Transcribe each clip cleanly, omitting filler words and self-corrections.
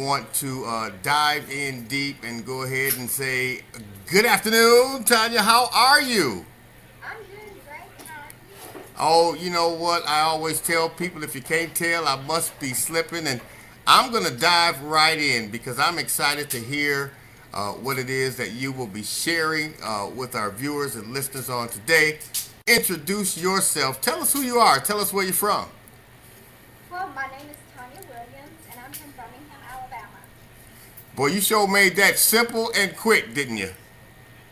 want to dive in deep and go ahead and say, good afternoon, Tanya. How are you? I'm doing great. How are you? Oh, you know what? I always tell people if you can't tell, I must be slipping. And I'm going to dive right in because I'm excited to hear what it is that you will be sharing with our viewers and listeners on today. Introduce yourself. Tell us who you are. Tell us where you're from. Well, my name is Tonya Williams, and I'm from Birmingham, Alabama. Boy, you sure made that simple and quick, didn't you?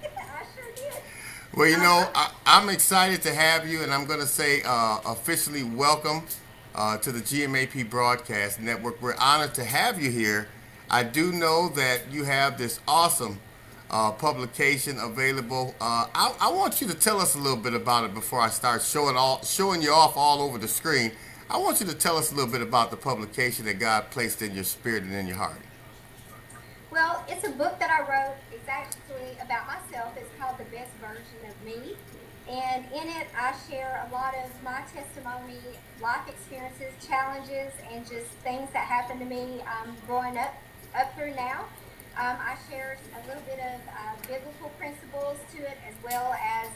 I sure did. Well, I, I'm excited to have you, and I'm going to say officially welcome to the GMAP Broadcast Network. We're honored to have you here. I do know that you have this awesome publication available. I want you to tell us a little bit about it before I start showing you off all over the screen. I want you to tell us a little bit about the publication that God placed in your spirit and in your heart. well, it's a book that I wrote. It's actually about myself. It's called The Best Version of Me. And in it, I share a lot of my testimony, life experiences, challenges, and just things that happened to me growing up through now. I share a little bit of biblical principles to it, as well as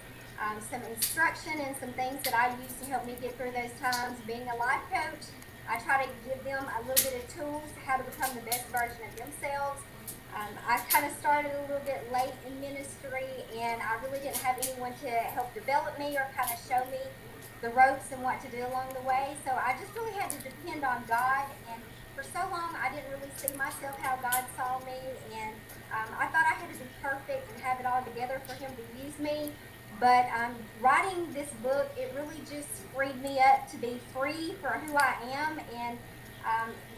some instruction and some things that I use to help me get through those times. Being a life coach, I try to give them a little bit of tools how to become the best version of themselves. I kind of started a little bit late in ministry, and I really didn't have anyone to help develop me or kind of show me the ropes and what to do along the way. So I just really had to depend on God. And for so long, I didn't really see myself how God saw me. And I thought I had to be perfect and have it all together for Him to use me. But writing this book, it really just freed me up to be free for who I am. And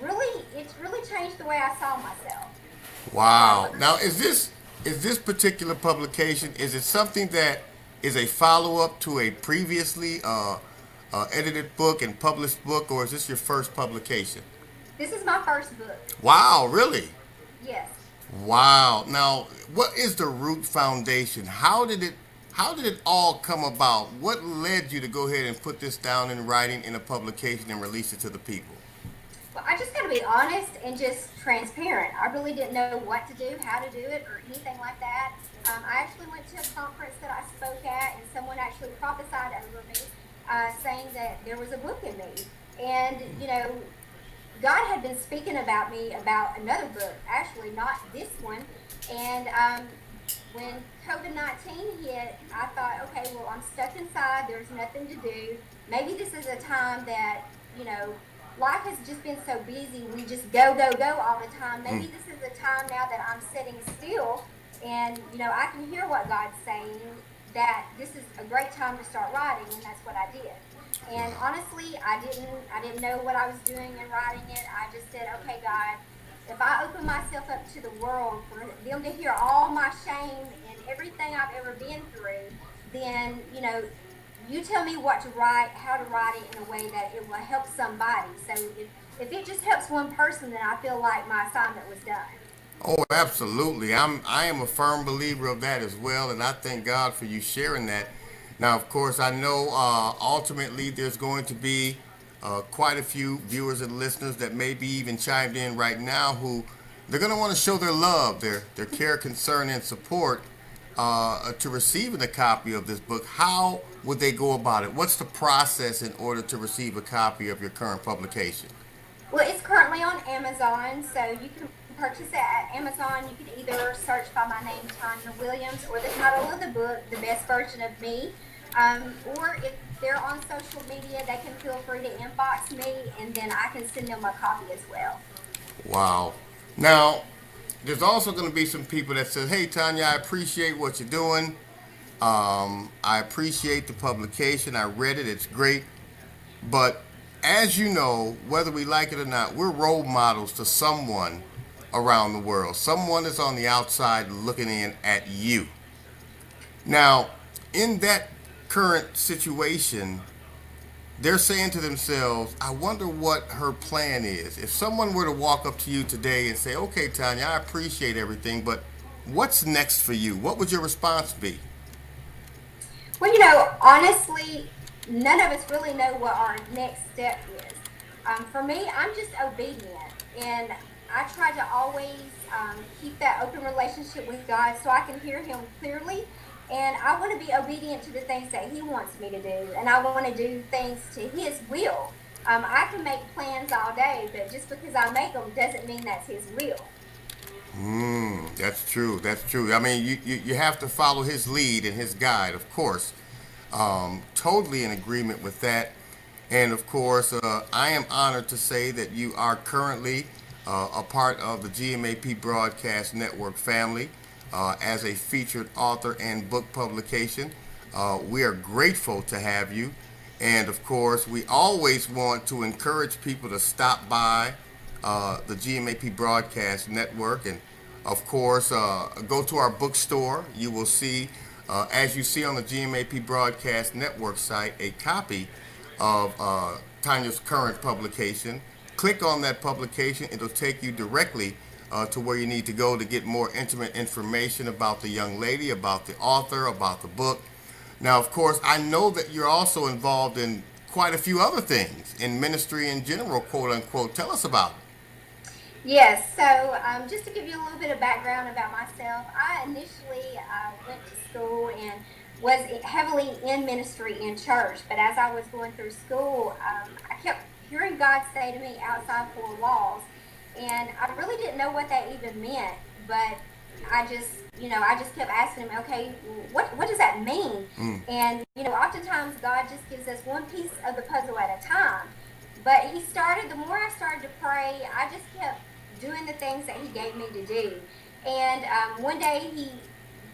really, it's really changed the way I saw myself. Wow. So Now, is this particular publication, is it something that is a follow up to a previously edited book and published book, or is this your first publication? this is my first book. Wow, really? Yes. Wow. Now, what is the root foundation? How did it all come about? What led you to go ahead and put this down in writing in a publication and release it to the people? Well, I just got to be honest and just transparent. I really didn't know what to do, how to do it, or anything like that. I actually went to a conference that I spoke at, and someone actually prophesied over me, saying that there was a book in me. And, God had been speaking about me about another book, actually, not this one. And when COVID-19 hit, I thought, okay, well, I'm stuck inside. There's nothing to do. Maybe this is a time that, life has just been so busy. We just go, go, go all the time. Maybe this is a time now that I'm sitting still and, I can hear what God's saying, that this is a great time to start writing, and that's what I did. And honestly, I didn't know what I was doing in writing it. I just said, okay, God, if I open myself up to the world for them to hear all my shame and everything I've ever been through, then, you tell me what to write, how to write it in a way that it will help somebody. So if it just helps one person, then I feel like my assignment was done. Oh, absolutely. I am a firm believer of that as well, and I thank God for you sharing that. Now, of course, I know ultimately there's going to be quite a few viewers and listeners that may be even chimed in right now who they're going to want to show their love, their care, concern, and support to receiving a copy of this book. How would they go about it? What's the process in order to receive a copy of your current publication? Well, it's currently on Amazon, so you can purchase it at Amazon. You can either search by my name, Tanya Williams, or the title of the book, The Best Version of Me. Or if they're on social media, they can feel free to inbox me, and then I can send them a copy as well. Wow. Now, there's also going to be some people that says, hey, Tanya, I appreciate what you're doing. I appreciate the publication. I read it. It's great. But as you know, whether we like it or not, we're role models to someone around the world. Someone is on the outside looking in at you. Now, in that current situation, they're saying to themselves, I wonder what her plan is. If someone were to walk up to you today and say, okay, Tanya, I appreciate everything, but what's next for you? What would your response be? Well, honestly, none of us really know what our next step is. For me, I'm just obedient, and I try to always keep that open relationship with God so I can hear Him clearly. And I want to be obedient to the things that He wants me to do. And I want to do things to His will. I can make plans all day, but just because I make them doesn't mean that's His will. That's true. That's true. I mean, you have to follow his lead and his guide, of course. Totally in agreement with that. And of course, I am honored to say that you are currently a part of the GMAP Broadcast Network family as a featured author and book publication. We are grateful to have you. And of course, we always want to encourage people to stop by the GMAP Broadcast Network, and of course, go to our bookstore. You will see, as you see on the GMAP Broadcast Network site, a copy of Tonya's current publication. Click on that publication. It'll take you directly to where you need to go to get more intimate information about the young lady, about the author, about the book. Now, of course, I know that you're also involved in quite a few other things in ministry in general, quote unquote. Tell us about it. Yes, so just to give you a little bit of background about myself, I initially went to school and was heavily in ministry in church. But as I was going through school, I kept hearing God say to me, outside four walls. And I really didn't know what that even meant. But I just kept asking him, okay, what does that mean? And, oftentimes God just gives us one piece of the puzzle at a time. But the more I started to pray, I just kept doing the things that He gave me to do. And one day He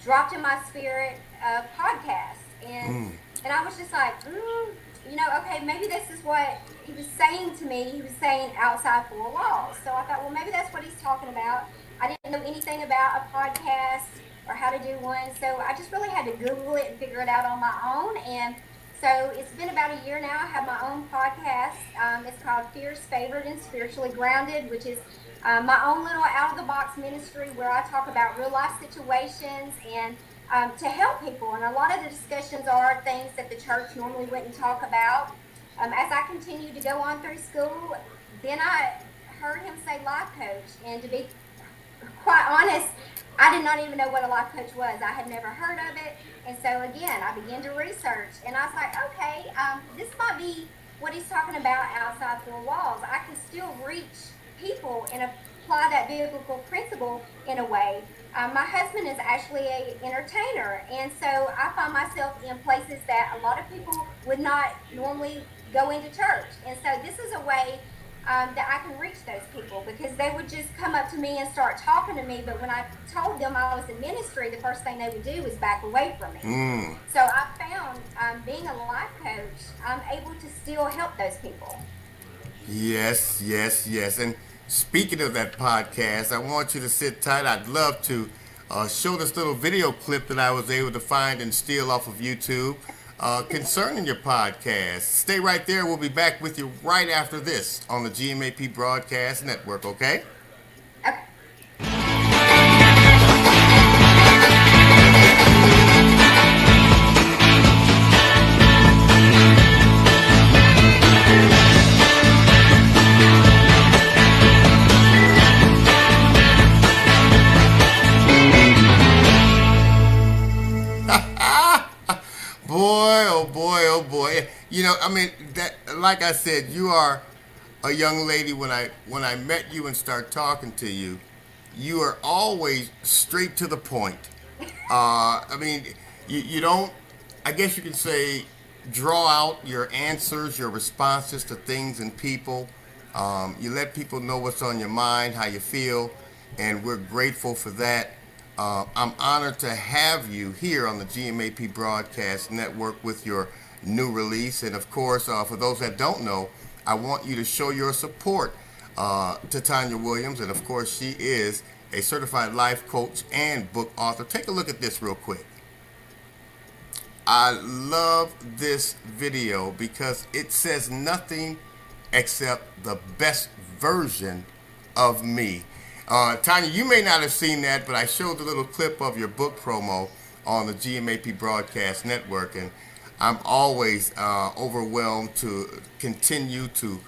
dropped in my spirit a podcast. And I was just like, okay, maybe this is what He was saying to me. He was saying outside four walls. So I thought, well, maybe that's what He's talking about. I didn't know anything about a podcast or how to do one. So I just really had to Google it and figure it out on my own. And so it's been about a year now. I have my own podcast. It's called Fierce, Favored, and Spiritually Grounded, which is my own little out-of-the-box ministry where I talk about real-life situations and to help people. And a lot of the discussions are things that the church normally wouldn't talk about. As I continued to go on through school, then I heard him say life coach. And to be quite honest, I did not even know what a life coach was. I had never heard of it. And so again, I began to research, and I was like, okay, this might be what he's talking about outside four walls. I can still reach people and apply that biblical principle in a way. My husband is actually an entertainer, and so I find myself in places that a lot of people would not normally go into church. And so this is a way that I can reach those people, because they would just come up to me and start talking to me. But when I told them I was in ministry, the first thing they would do was back away from me. So I found being a life coach, I'm able to still help those people. Yes. And speaking of that podcast, I want you to sit tight. I'd love to show this little video clip that I was able to find and steal off of YouTube concerning your podcast. Stay right there. We'll be back with you right after this on the GMAP Broadcast Network, okay? Okay. Oh boy. That, like I said, you are a young lady. When I met you and start talking to you, you are always straight to the point. You don't, I guess you can say, draw out your answers, your responses to things and people. You let people know what's on your mind, how you feel, and we're grateful for that. I'm honored to have you here on the GMAP Broadcast Network with your new release. And of course, for those that don't know, I want you to show your support to Tonya Williams. And of course, she is a certified life coach and book author. Take a look at this real quick. I love this video because it says nothing except the best version of me. Tonya, you may not have seen that, but I showed the little clip of your book promo on the GMAP Broadcast Network, and I'm always overwhelmed to continue to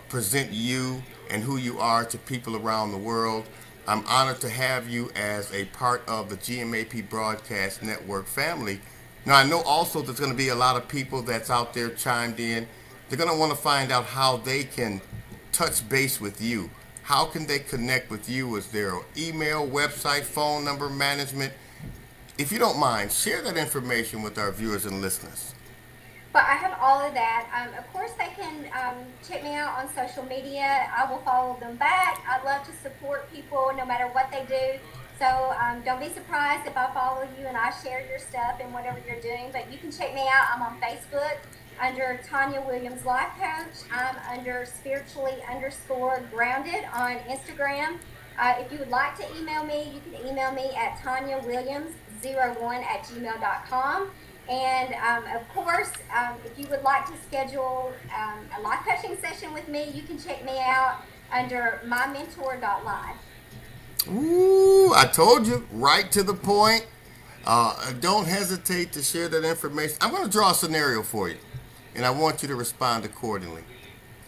present you and who you are to people around the world. I'm honored to have you as a part of the GMAP Broadcast Network family. Now, I know also there's going to be a lot of people that's out there chimed in. They're going to want to find out how they can touch base with you. How can they connect with you? Is there an email, website, phone number, management? If you don't mind, share that information with our viewers and listeners. But I have all of that. Of course, they can check me out on social media. I will follow them back. I love to support people no matter what they do. So don't be surprised if I follow you and I share your stuff and whatever you're doing. But you can check me out. I'm on Facebook under Tonya Williams Life Coach. I'm under spiritually_grounded on Instagram. If you would like to email me, you can email me at tanyawilliams01@gmail.com. And of course, if you would like to schedule a life coaching session with me, you can check me out under mymentor.live. Ooh, I told you, right to the point. Don't hesitate to share that information. I'm going to draw a scenario for you, and I want you to respond accordingly.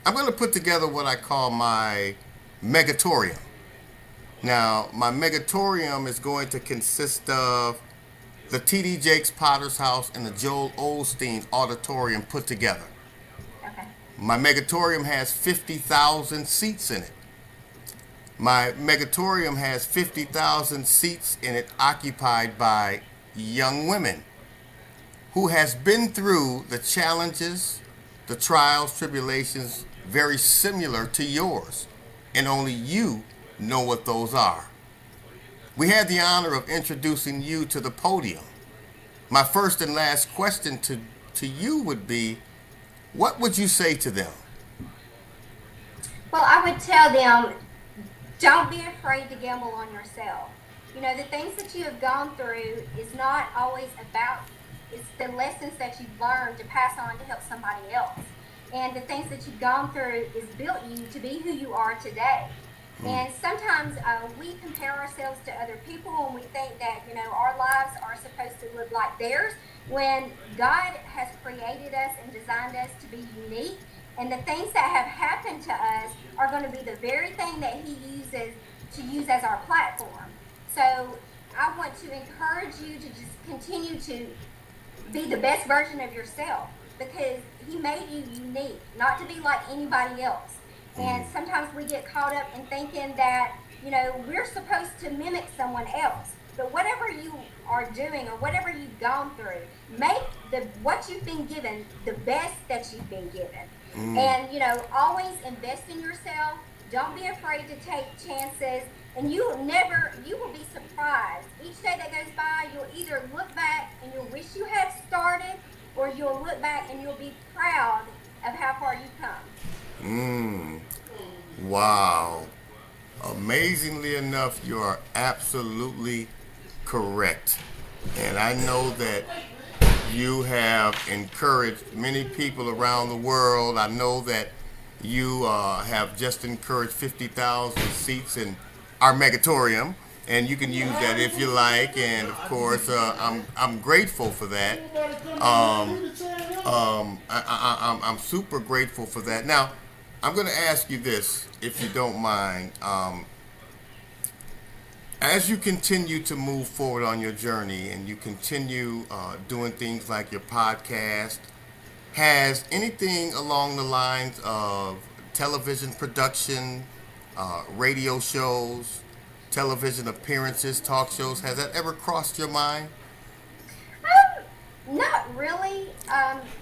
I'm going to put together what I call my megatorium. Now, my megatorium is going to consist of the T.D. Jakes Potter's House and the Joel Osteen Auditorium put together. Okay. My megatorium has 50,000 seats in it. My megatorium has 50,000 seats in it occupied by young women who has been through the challenges, the trials, tribulations very similar to yours, and only you know what those are. We had the honor of introducing you to the podium. My first and last question to you would be, what would you say to them? Well, I would tell them, don't be afraid to gamble on yourself. You know, the things that you have gone through is not always about, it's the lessons that you've learned to pass on to help somebody else. And the things that you've gone through is built you to be who you are today. And sometimes we compare ourselves to other people and we think that, you know, our lives are supposed to look like theirs, when God has created us and designed us to be unique. And the things that have happened to us are going to be the very thing that He uses to use as our platform. So I want to encourage you to just continue to be the best version of yourself, because He made you unique, not to be like anybody else. And sometimes we get caught up in thinking that, you know, we're supposed to mimic someone else. But whatever you are doing or whatever you've gone through, make what you've been given the best that you've been given. And, you know, always invest in yourself. Don't be afraid to take chances. And you will be surprised. Each day that goes by, you'll either look back and you'll wish you had started, or you'll look back and you'll be proud of how far you've come. Wow. Amazingly enough, you are absolutely correct. And I know that you have encouraged many people around the world. I know that you have just encouraged 50,000 seats in our megatorium, and you can use that if you like. And of course, I'm grateful for that. I'm super grateful for that. Now, I'm going to ask you this, if you don't mind. As you continue to move forward on your journey and you continue doing things like your podcast, has anything along the lines of television production, radio shows, television appearances, talk shows, has that ever crossed your mind? Not really.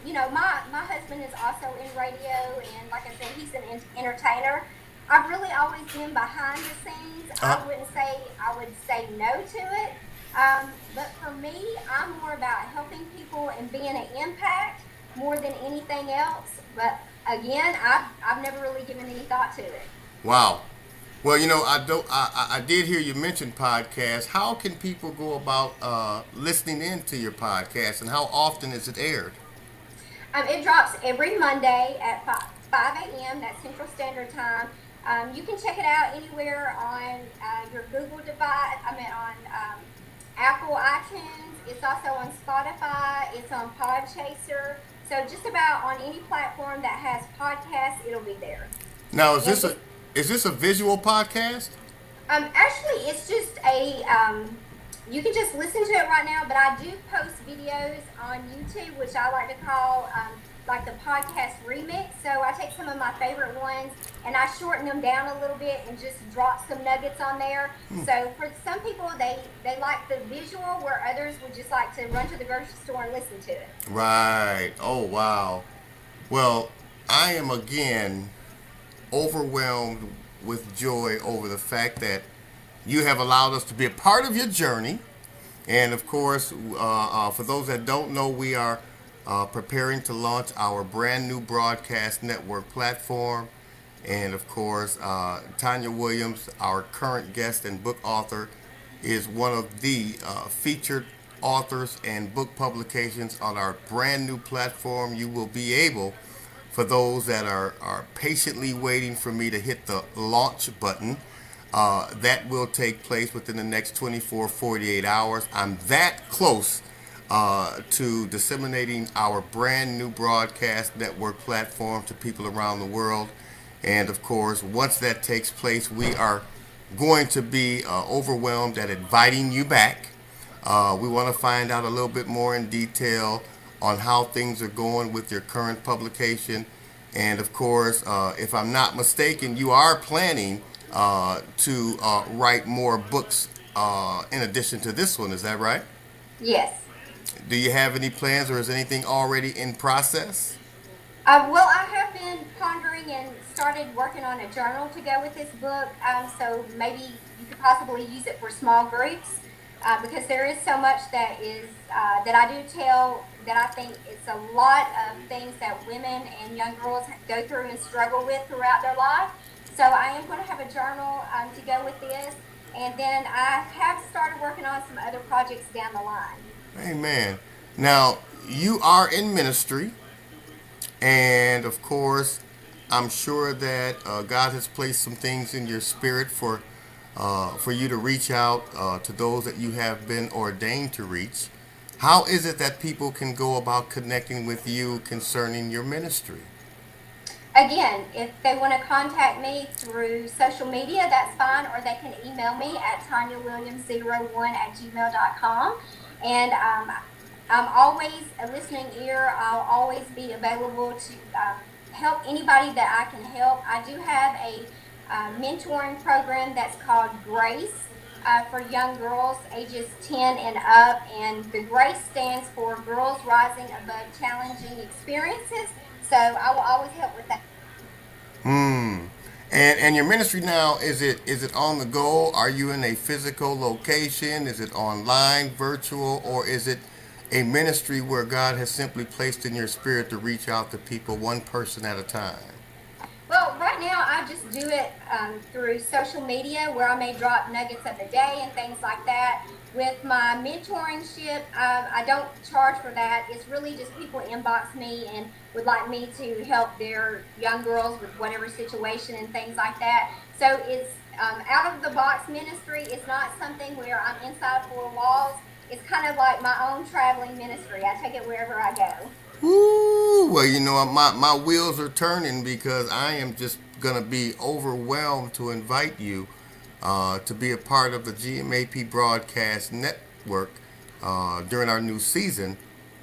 You know, my husband is also in radio, and like I said, he's an entertainer. I've really always been behind the scenes. I wouldn't say I would say no to it. But for me, I'm more about helping people and being an impact more than anything else. But again, I've never really given any thought to it. Wow. Well, you know, I did hear you mention podcasts. How can people go about listening into your podcast, and how often is it aired? It drops every Monday at 5 a.m. That's Central Standard Time. You can check it out anywhere on your Google device. On Apple iTunes. It's also on Spotify. It's on Podchaser. So just about on any platform that has podcasts, it'll be there. Now, And is this a visual podcast? actually, it's just a you can just listen to it right now, but I do post videos on YouTube, which I like to call like the podcast remix. So I take some of my favorite ones and I shorten them down a little bit and just drop some nuggets on there. So for some people, they like the visual, where others would just like to run to the grocery store and listen to it. Right. Oh, wow. Well, I am again overwhelmed with joy over the fact that you have allowed us to be a part of your journey. And of course, for those that don't know, we are preparing to launch our brand new broadcast network platform. And of course, Tonya Williams, our current guest and book author, is one of the featured authors and book publications on our brand new platform. You will be able, for those that are patiently waiting for me to hit the launch button, that will take place within the next 24, 48 hours. I'm that close to disseminating our brand new broadcast network platform to people around the world. And of course, once that takes place, we are going to be overwhelmed at inviting you back. We want to find out a little bit more in detail on how things are going with your current publication. And of course, if I'm not mistaken, you are planning to write more books in addition to this one. Is that right? Yes. Do you have any plans, or is anything already in process? Well, I have been pondering and started working on a journal to go with this book. So maybe you could possibly use it for small groups, because there is so much that is that I do tell, that I think it's a lot of things that women and young girls go through and struggle with throughout their life. So I am going to have a journal to go with this, and then I have started working on some other projects down the line. Amen. Now, you are in ministry, and of course, I'm sure that God has placed some things in your spirit for you to reach out to those that you have been ordained to reach. How is it that people can go about connecting with you concerning your ministry? Again, if they want to contact me through social media, that's fine, or they can email me at tanyawilliams01@gmail.com. And I'm always a listening ear. I'll always be available to help anybody that I can help. I do have a mentoring program that's called Grace for young girls ages 10 and up. And the Grace stands for Girls Rising Above Challenging Experiences. So I will always help with that. And your ministry now, is it on the go? Are you in a physical location? Is it online, virtual, or is it a ministry where God has simply placed in your spirit to reach out to people one person at a time? Well, right now I just do it through social media, where I may drop nuggets of the day and things like that. With my mentoringship, I don't charge for that. It's really just people inbox me and would like me to help their young girls with whatever situation and things like that. So it's out of the box ministry. It's not something where I'm inside four walls. It's kind of like my own traveling ministry. I take it wherever I go. Woo! Well, you know, my wheels are turning, because I am just going to be overwhelmed to invite you to be a part of the GMAP Broadcast Network during our new season,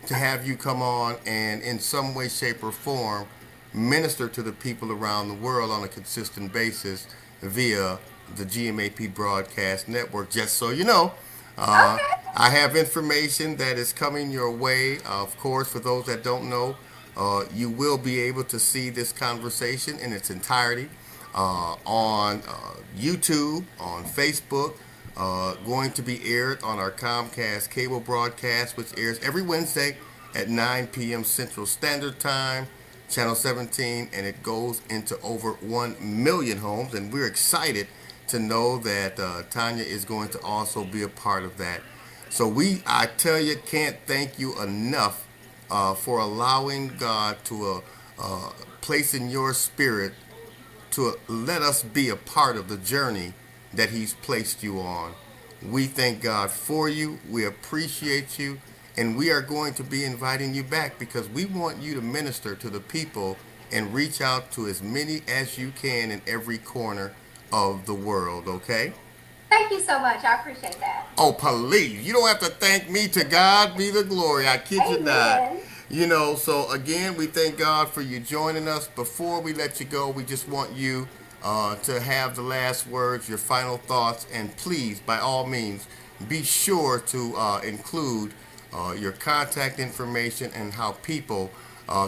to have you come on and in some way, shape, or form minister to the people around the world on a consistent basis via the GMAP Broadcast Network. Just so you know, Okay. I have information that is coming your way. Of course, for those that don't know, you will be able to see this conversation in its entirety on YouTube, on Facebook, going to be aired on our Comcast cable broadcast, which airs every Wednesday at 9 p.m. Central Standard Time, Channel 17, and it goes into over 1 million homes. And we're excited to know that Tonya is going to also be a part of that. So I tell you, can't thank you enough for allowing God to place in your spirit to let us be a part of the journey that He's placed you on. We thank God for you. We appreciate you. And we are going to be inviting you back because we want you to minister to the people and reach out to as many as you can in every corner of the world, okay? Thank you so much. I appreciate that. Oh, please. You don't have to thank me. To God be the glory. I kid you not. Amen. So again, we thank God for you joining us. Before we let you go, we just want you to have the last words, your final thoughts, and please, by all means, be sure to include your contact information and how people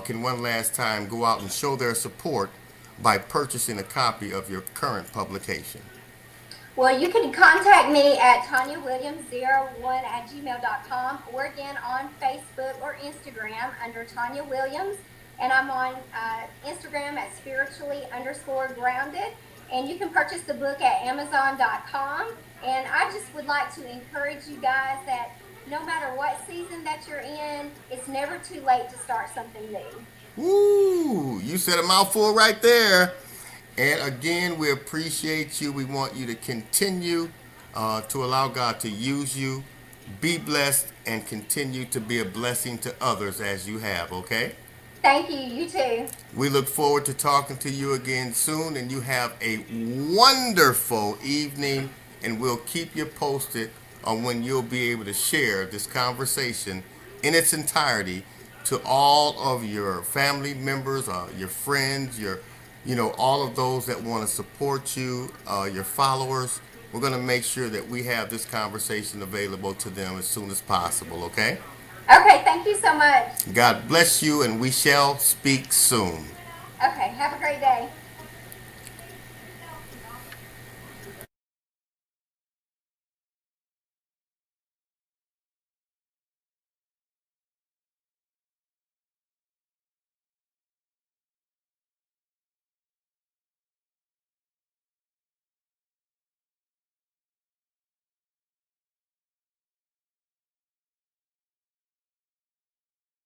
can one last time go out and show their support by purchasing a copy of your current publication. Well, you can contact me at TonyaWilliams01@gmail.com or again on Facebook or Instagram under Tonya Williams. And I'm on Instagram at spiritually_grounded. And you can purchase the book at Amazon.com. And I just would like to encourage you guys that no matter what season that you're in, it's never too late to start something new. Woo! You said a mouthful right there. And again, we appreciate you. We want you to continue to allow God to use you. Be blessed and continue to be a blessing to others as you have, okay? Thank you. You too. We look forward to talking to you again soon, and you have a wonderful evening, and we'll keep you posted on when you'll be able to share this conversation in its entirety to all of your family members, your friends, all of those that want to support you, your followers. We're going to make sure that we have this conversation available to them as soon as possible, okay? Okay, thank you so much. God bless you, and we shall speak soon. Okay, have a great day.